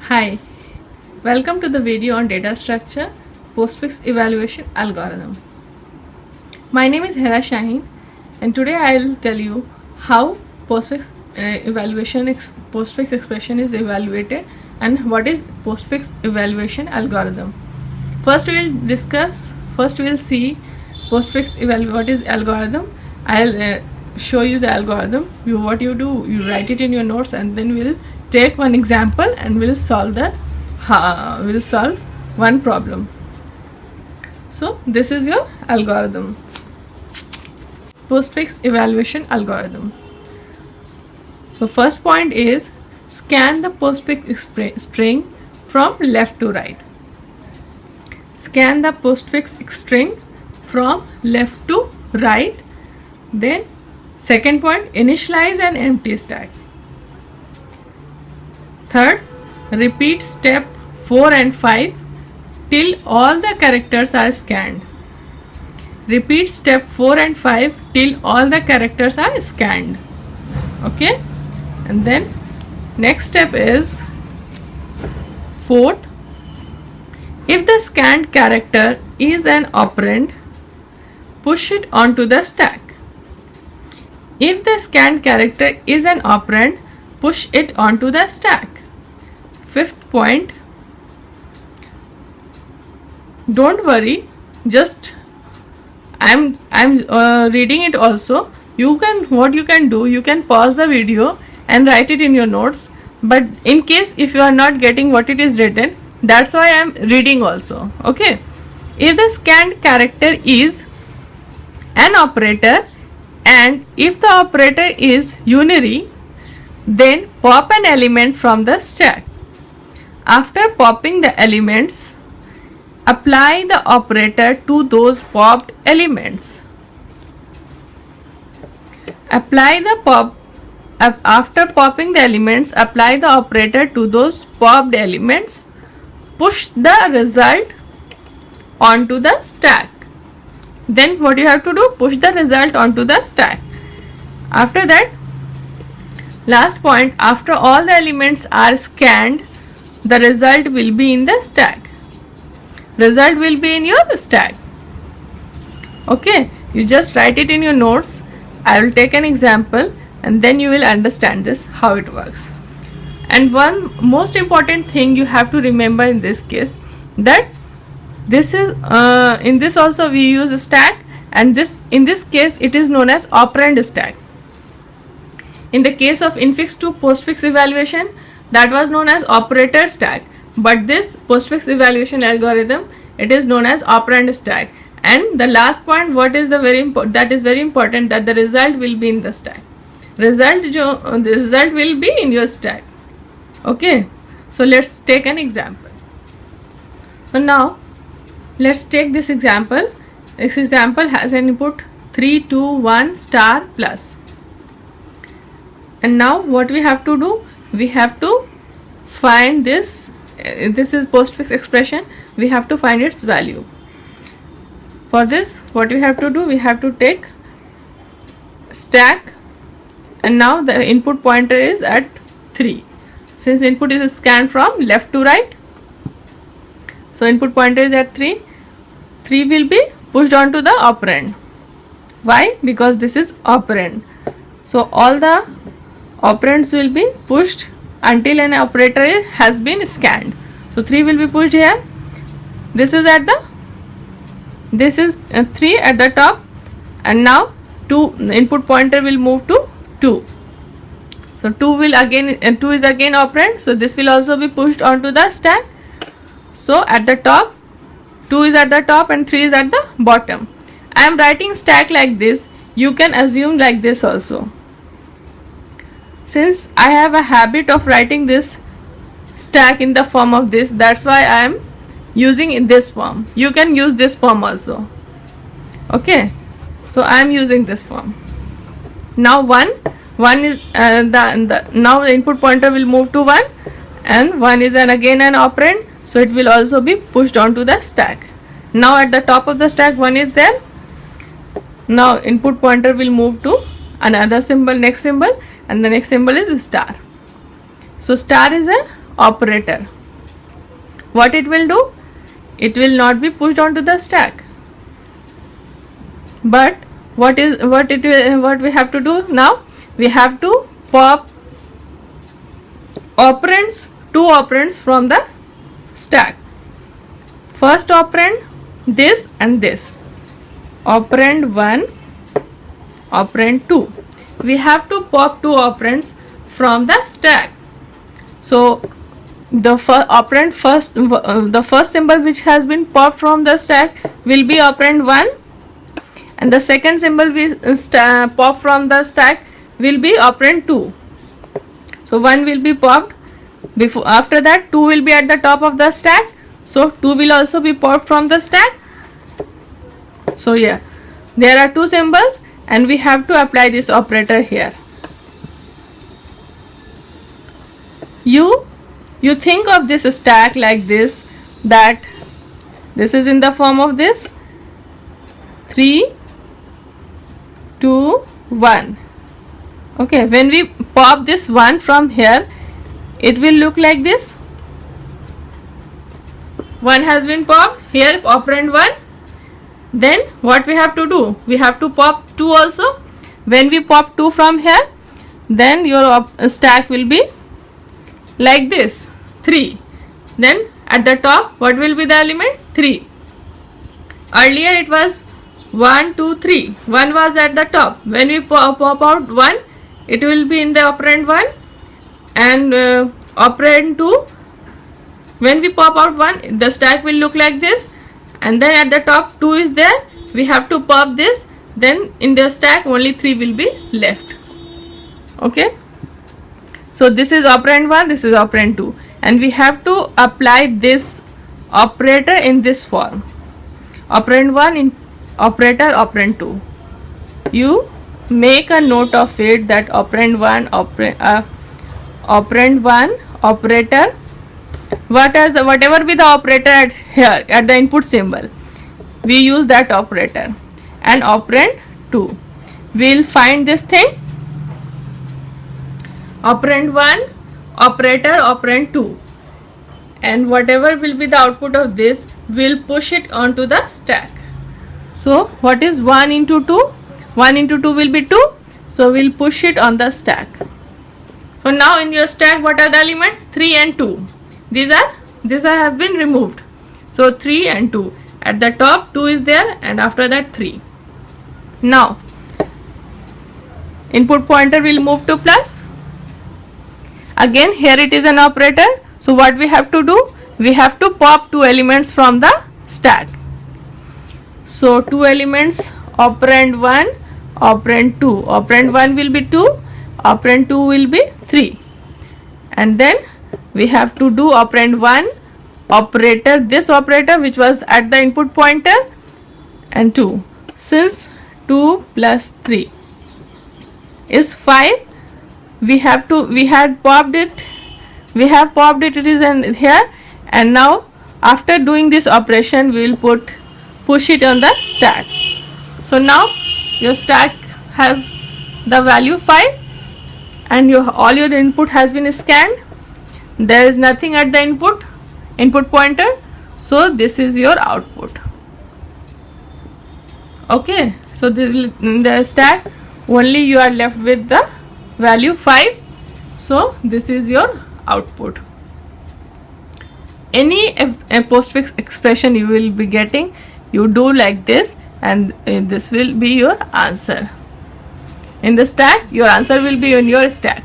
Hi, welcome to the video on data structure postfix evaluation algorithm. My name is Hera Shaheen and today I'll tell you how postfix postfix expression is evaluated and what is postfix evaluation algorithm. First we will see postfix what is algorithm. I'll show you the algorithm. What you do, you write it in your notes and then we'll take one example and we'll solve one problem. So this is your algorithm, postfix evaluation algorithm. So first point is scan the postfix string from left to right. Scan the postfix string from left to right. Then second point, initialize an empty stack. Third, repeat step 4 and 5 till all the characters are scanned. Repeat step 4 and 5 till all the characters are scanned. Okay, and then next step is fourth, if the scanned character is an operand, push it onto the stack. If the scanned character is an operand, push it onto the stack. Fifth point, don't worry, just I'm reading it also. What you can do, you can pause the video and write it in your notes, but in case if you are not getting what it is written, that's why I am reading also. Okay, if the scanned character is an operator and if the operator is unary, then pop an element from the stack. After popping the elements, apply the operator to those popped elements. After popping the elements, apply the operator to those popped elements. Push the result onto the stack. Then what you have to do? Push the result onto the stack. After that, last point, after all the elements are scanned, the result will be in the stack. Result will be in your stack. Okay, you just write it in your notes. I will take an example and then you will understand this how it works. And one most important thing you have to remember in this case, that this is in this also we use a stack, and in this case it is known as operand stack. In the case of infix2 postfix evaluation, that was known as operator stack, but this postfix evaluation algorithm, it is known as operand stack. And the last point, what is the very important that the result will be in the stack. The result will be in your stack. Okay, so let's take an example. So now let's take this example. This example has an input 3 2 1 star plus, and now what we have to do, we have to find this is postfix expression, we have to find its value. For this, what we have to do, we have to take stack, and now the input pointer is at 3. Since input is scanned from left to right, so input pointer is at 3. 3 will be pushed onto the operand. Why? Because this is operand. So all the operands will be pushed until an operator has been scanned. So 3 will be pushed here. This is 3 at the top, and now 2, the input pointer will move to 2. So 2 is again operand, so this will also be pushed onto the stack. So at the top, 2 is at the top and 3 is at the bottom. I am writing stack like this. You can assume like this also. Since I have a habit of writing this stack in the form of this, that's why I am using in this form. You can use this form also. Okay, so I am using this form. Now 1 is now the input pointer will move to 1, and 1 is again an operand, so it will also be pushed onto the stack. Now at the top of the stack 1 is there. Now input pointer will move to another symbol, next symbol, and the next symbol is star. So star is an operator. what it will do? It will not be pushed onto the stack. But what we have to do now? We have to pop operands, two operands from the stack. First operand, this and this. Operand 1, operand 2. We have to pop two operands from the stack. So the first symbol which has been popped from the stack will be operand 1, and the second symbol we pop from the stack will be operand 2. So 1 will be popped. After that 2 will be at the top of the stack, so 2 will also be popped from the stack. So yeah, there are two symbols and we have to apply this operator here. You think of this stack like this, that this is in the form of this 3, 2, 1. Okay, when we pop this 1 from here, it will look like this. 1 has been popped here, operand 1. Then what we have to do? We have to pop 2 also. When we pop 2 from here, then your stack will be like this, 3. Then at the top, what will be the element? 3. Earlier it was 1, 2, 3. 1 was at the top. When we pop out 1, it will be in the operand 1, and operand 2. When we pop out 1, the stack will look like this, and then at the top 2 is there. We have to pop this, then in the stack only 3 will be left. Okay, so this is operand 1, this is operand 2, and we have to apply this operator in this form. Operand 1 in operator operand 2. You make a note of it that operand 1 operand 1 operator, whatever be the operator at here at the input symbol, we use that operator. And operand 2, we will find this thing, operand 1 operator operand 2, and whatever will be the output of this, we will push it onto the stack. So what is 1 into 2? 1 into 2 will be 2, so we will push it on the stack. So now in your stack, what are the elements? 3 and 2. These have been removed. So 3 and 2. At the top 2 is there, and after that 3. Now input pointer will move to plus. Again here it is an operator. So what we have to do? We have to pop two elements from the stack. So two elements, operand 1, operand 2. Operand 1 will be 2, operand 2 will be 3. And then we have to do operand 1 operator, this operator which was at the input pointer, and 2. Since 2 plus 3 is 5, we have popped it, it is in here, and now after doing this operation we will push it on the stack. So now your stack has the value 5, and all your input has been scanned. There is nothing at the input pointer, so this is your output. Okay, so the stack only you are left with the value 5, so this is your output. Any postfix expression you will be getting, you do like this, and this will be your answer. In the stack, your answer will be in your stack.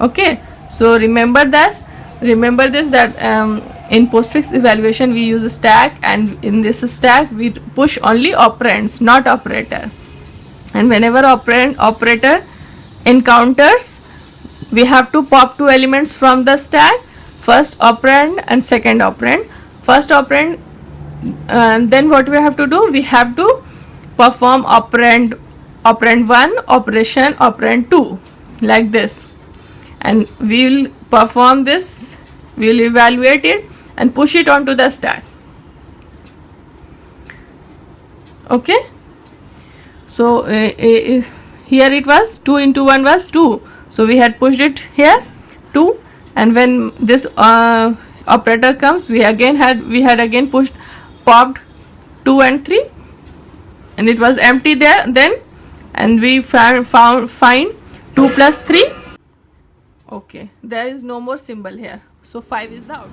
Okay, so remember this that in postfix evaluation we use a stack, and in this stack we push only operands, not operator. And whenever operator encounters, we have to pop two elements from the stack, first operand and second operand. First operand, and then what we have to do? We have to perform operand 1 operation operand 2 like this, and we will perform this, we will evaluate it and push it onto the stack. Okay, so here it was 2 into 1 was 2, so we had pushed it here 2, and when this operator comes, we had again pushed, popped 2 and 3, and it was empty there then, and we find 2 plus 3. Okay, there is no more symbol here, so 5 is the output.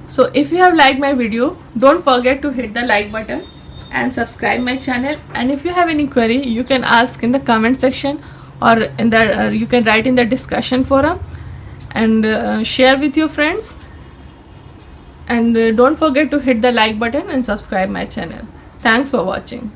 So if you have liked my video, don't forget to hit the like button and subscribe my channel. And if you have any query, you can ask in the comment section, or in the you can write in the discussion forum, and share with your friends. And don't forget to hit the like button and subscribe my channel. Thanks for watching.